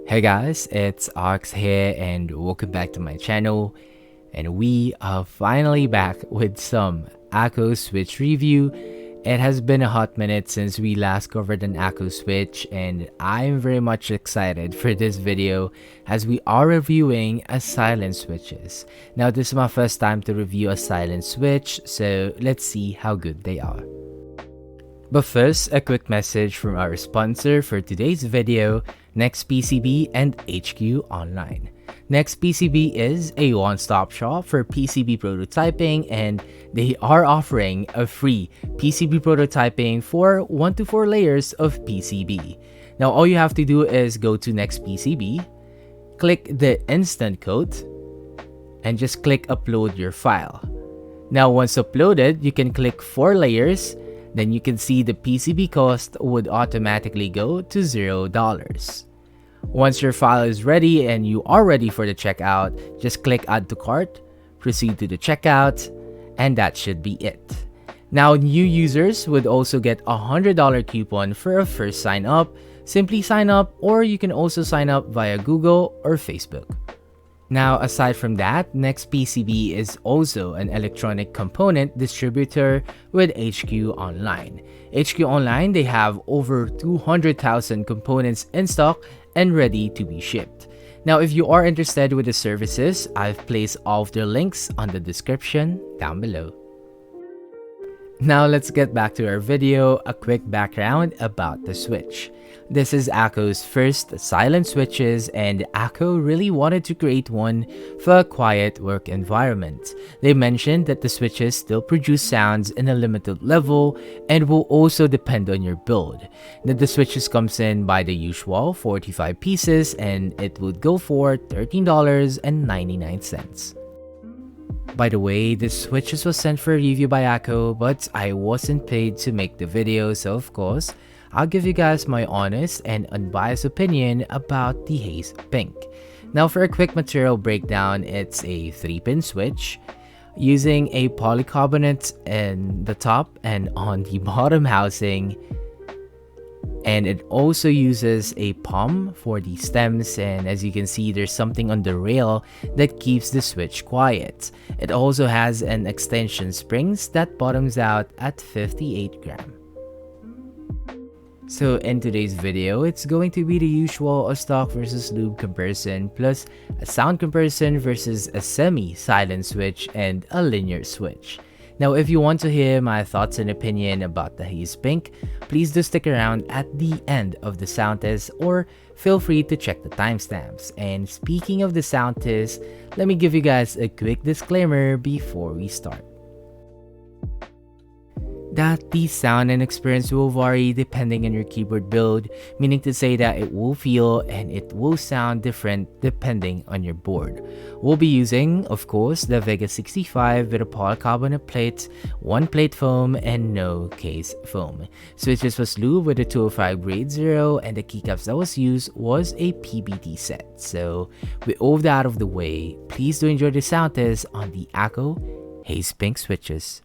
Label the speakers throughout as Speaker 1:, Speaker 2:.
Speaker 1: Hey guys, it's Ox here and welcome back to my channel, and we are finally back with some Akko Switch review. It has been a hot minute since we last covered an Akko Switch, and I'm very much excited for this video as we are reviewing a silent switches. Now this is my first time to review a silent switch, so let's see how good they are. But first, a quick message from our sponsor for today's video, NextPcb and HQOnline. NextPcb is a one-stop shop for PCB prototyping, and they are offering a free PCB prototyping for 1 to 4 layers of PCB. Now all you have to do is go to NextPcb, click the instant code, and just click upload your file. Now once uploaded, you can click 4 layers. Then you can see the PCB cost would automatically go to $0. Once your file is ready and you are ready for the checkout, just click add to cart, proceed to the checkout, and that should be it. Now new users would also get a $100 coupon for a first sign up. Simply sign up, or you can also sign up via Google or Facebook. Now, aside from that, NextPcb is also an electronic component distributor with HQOnline. HQOnline, they have over 200,000 components in stock and ready to be shipped. Now, if you are interested with the services, I've placed all of their links on the description down below. Now let's get back to our video, a quick background about the Switch. This is Akko's first silent switches, and Akko really wanted to create one for a quiet work environment. They mentioned that the switches still produce sounds in a limited level and will also depend on your build. That the switches comes in by the usual 45 pieces and it would go for $13.99. By the way, this switches was sent for review by Akko, but I wasn't paid to make the video, so of course, I'll give you guys my honest and unbiased opinion about the Haze Pink. Now for a quick material breakdown, it's a 3-pin switch using a polycarbonate in the top and on the bottom housing. And it also uses a palm for the stems, and as you can see, there's something on the rail that keeps the switch quiet. It also has an extension springs that bottoms out at 58 grams. So in today's video, it's going to be the usual a stock versus lube comparison, plus a sound comparison versus a semi-silent switch and a linear switch. Now, if you want to hear my thoughts and opinion about the Haze Pink, please do stick around at the end of the sound test, or feel free to check the timestamps. And speaking of the sound test, let me give you guys a quick disclaimer before we start. That the sound and experience will vary depending on your keyboard build, meaning to say that it will feel and it will sound different depending on your board. We'll be using, of course, the Vega 65 with a polycarbonate plate, 1 plate foam, and no case foam. Switches was lube with a 205 grade 0, and the keycaps that was used was a PBT set. So with all that out of the way, please do enjoy the sound test on the Akko Haze Pink switches.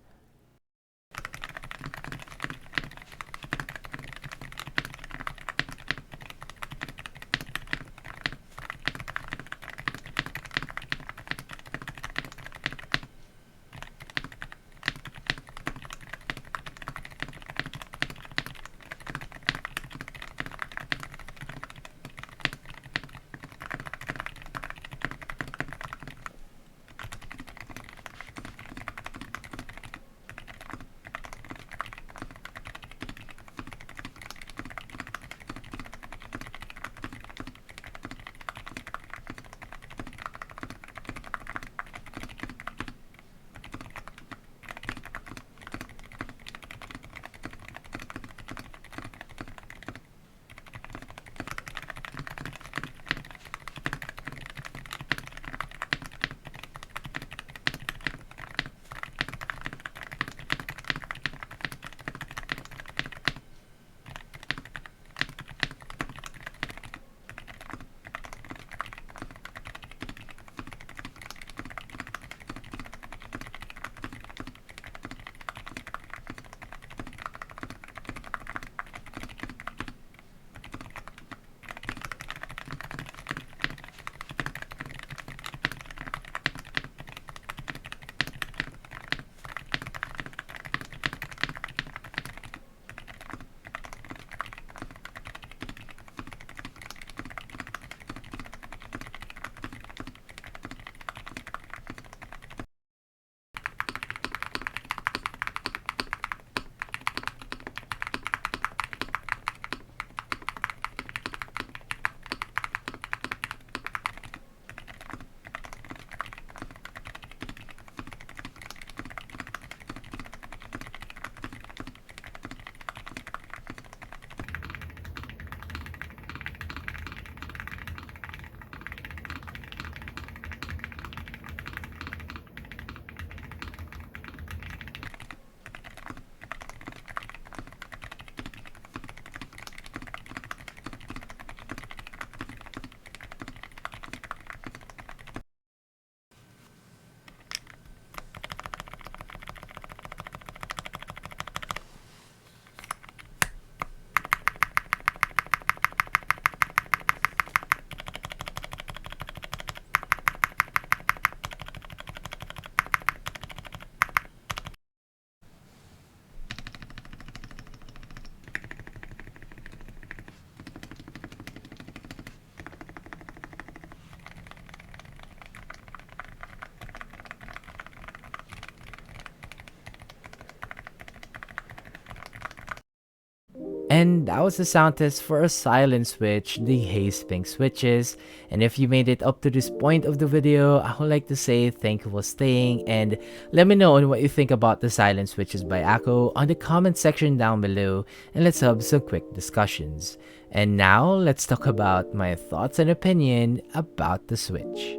Speaker 1: And that was the sound test for a silent switch, the Haze Pink switches. And if you made it up to this point of the video, I would like to say thank you for staying, and let me know on what you think about the silent switches by Akko on the comment section down below, and let's have some quick discussions. And now let's talk about my thoughts and opinion about the switch.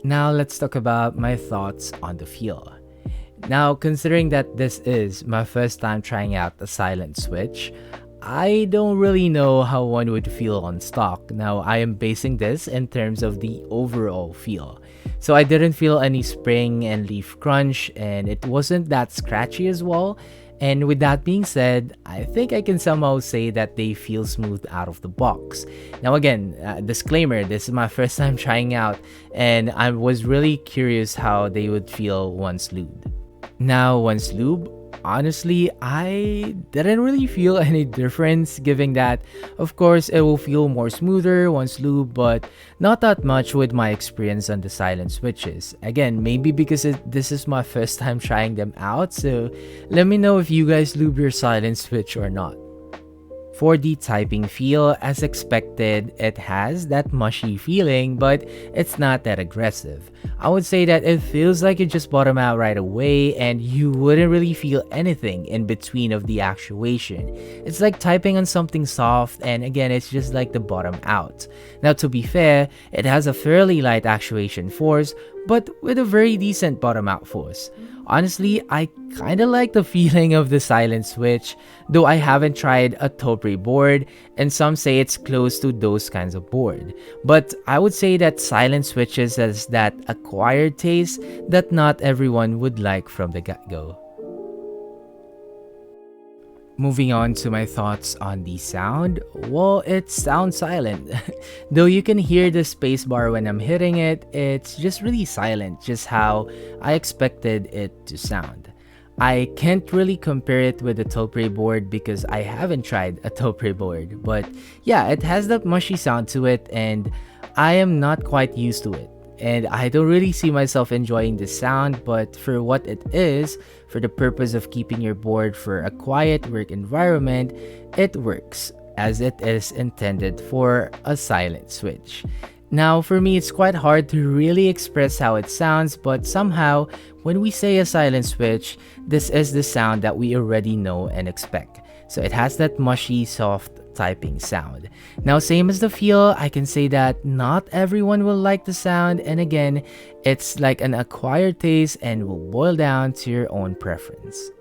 Speaker 1: Now let's talk about my thoughts on the feel. Now, considering that this is my first time trying out a silent switch, I don't really know how one would feel on stock. Now, I am basing this in terms of the overall feel. So I didn't feel any spring and leaf crunch, and it wasn't that scratchy as well. And with that being said, I think I can somehow say that they feel smooth out of the box. Now again, disclaimer, this is my first time trying out, and I was really curious how they would feel once lubed. Now, once lube, honestly, I didn't really feel any difference, given that, of course, it will feel more smoother once lube, but not that much with my experience on the silent switches. Again, maybe because this is my first time trying them out, so let me know if you guys lube your silent switch or not. For the typing feel, as expected, it has that mushy feeling, but it's not that aggressive. I would say that it feels like it just bottom out right away, and you wouldn't really feel anything in between of the actuation. It's like typing on something soft, and again, it's just like the bottom out. Now, to be fair, it has a fairly light actuation force, but with a very decent bottom out force. Honestly, I kinda like the feeling of the silent switch, though I haven't tried a Topre board, and some say it's close to those kinds of board. But I would say that silent switches has that acquired taste that not everyone would like from the get-go. Moving on to my thoughts on the sound, well, it sounds silent. Though you can hear the spacebar when I'm hitting it, it's just really silent, just how I expected it to sound. I can't really compare it with the Topre board because I haven't tried a Topre board, but yeah, it has that mushy sound to it, and I am not quite used to it. And I don't really see myself enjoying the sound, but for what it is, for the purpose of keeping your board for a quiet work environment, it works, as it is intended for a silent switch. Now, for me, it's quite hard to really express how it sounds, but somehow, when we say a silent switch, this is the sound that we already know and expect. So it has that mushy, soft typing sound. Now, same as the feel, I can say that not everyone will like the sound, and again, it's like an acquired taste and will boil down to your own preference.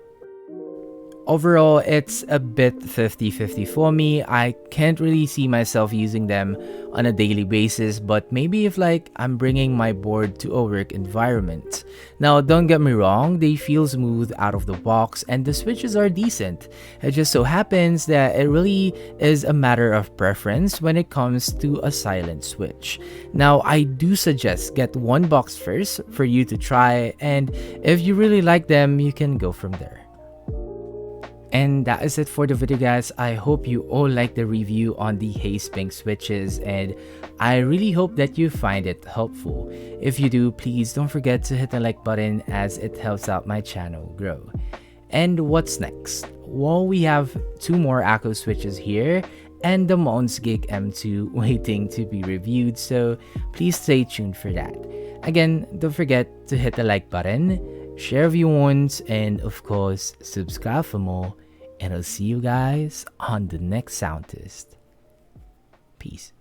Speaker 1: Overall, it's a bit 50-50 for me. I can't really see myself using them on a daily basis, but maybe if like I'm bringing my board to a work environment. Now, don't get me wrong, they feel smooth out of the box and the switches are decent. It just so happens that it really is a matter of preference when it comes to a silent switch. Now, I do suggest get one box first for you to try, and if you really like them, you can go from there. And that is it for the video, guys. I hope you all like the review on the Haze Pink switches, and I really hope that you find it helpful. If you do, please don't forget to hit the like button, as it helps out my channel grow. And what's next? Well, we have two more Akko switches here, and the Mons Gig M2 waiting to be reviewed, so please stay tuned for that. Again, don't forget to hit the like button, share if you want, and of course, subscribe for more. And I'll see you guys on the next sound test. Peace.